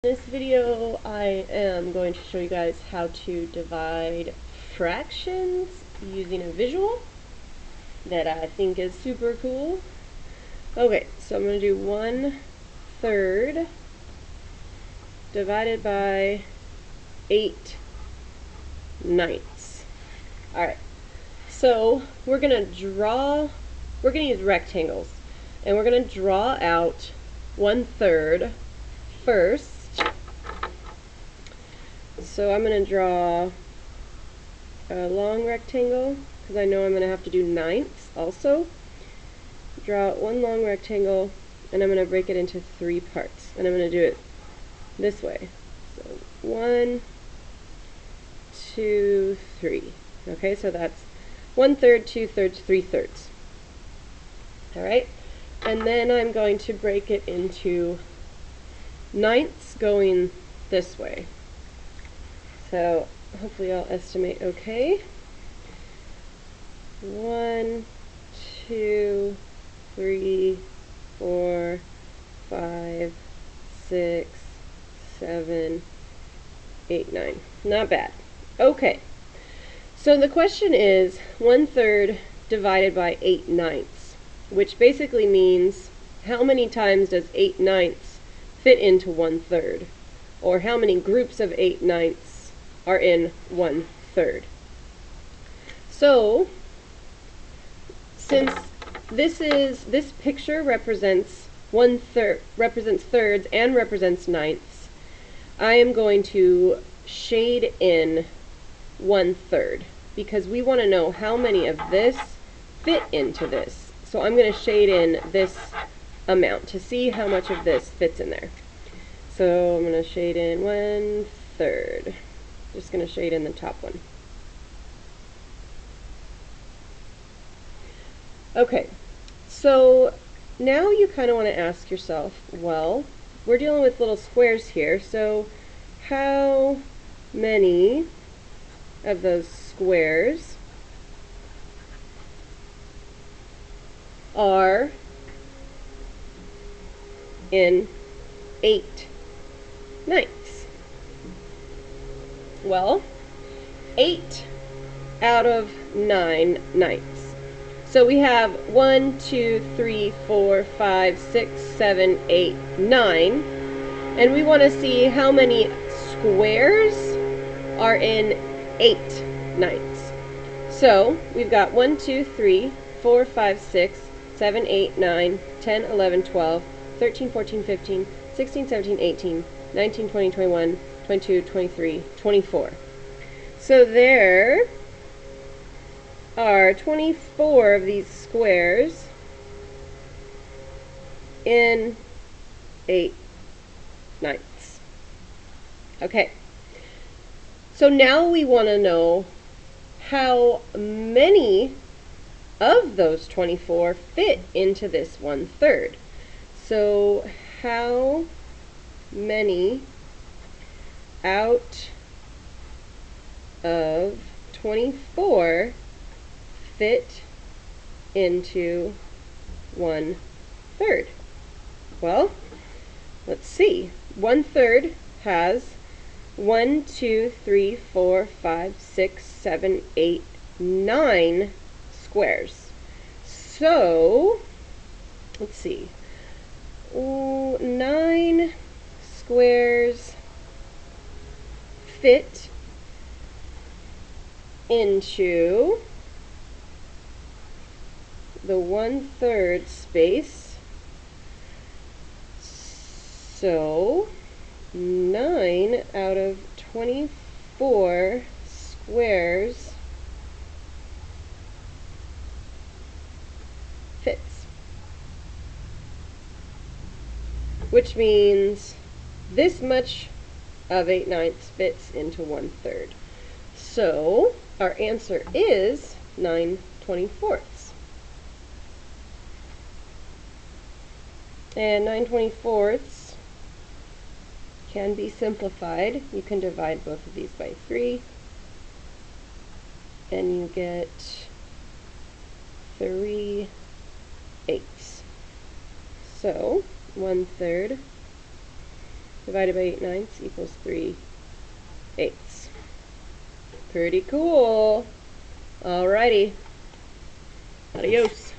In this video, I am going to show you guys how to divide fractions using a visual that I think is super cool. Okay, so I'm going to do 1/3 divided by 8/9. Alright, so we're going to use rectangles, and we're going to draw out 1/3 first. So I'm going to draw a long rectangle, because I know I'm going to have to do 9ths also. Draw one long rectangle, and I'm going to break it into 3 parts. And I'm going to do it this way. So 1, 2, 3. Okay, so that's 1/3, 2/3, 3/3. Alright, and then I'm going to break it into 9ths going this way. So hopefully I'll estimate okay. 1, 2, 3, 4, 5, 6, 7, 8, 9. Not bad. Okay. So the question is 1/3 divided by 8/9, which basically means how many times does 8/9 fit into 1/3? Or how many groups of 8/9 are in 1/3? So, since this picture represents thirds and represents 9ths, I am going to shade in 1/3 because we want to know how many of this fit into this. So I'm going to shade in this amount to see how much of this fits in there. So I'm going to shade in 1/3. Just going to shade in the top one. Okay, so now you kind of want to ask yourself, well, we're dealing with little squares here, so how many of those squares are in 8/9? Well, 8 out of 9/9. So we have 1, 2, 3, 4, 5, 6, 7, 8, 9. And we want to see how many squares are in 8/9. So we've got 1, 2, 3, 4, 5, 6, 7, 8, 9, 10, 11, 12, 13, 14, 15, 16, 17, 18, 19, 20, 21, 22, 23, 24. So there are 24 of these squares in 8/9. Okay. So now we want to know how many of those 24 fit into this 1/3. So how many out of 24 fit into 1/3? Well, let's see. 1/3 has 1, 2, 3, 4, 5, 6, 7, 8, 9 squares. So, let's see. 9 squares fit into the 1/3 space. So 9 out of 24 squares fits, which means this much of 8/9 fits into 1/3. So our answer is 9/24. And 9/24 can be simplified. You can divide both of these by 3, and you get 3/8. So 1/3 divided by 8/9 equals 3/8. Pretty cool. Alrighty. Adios.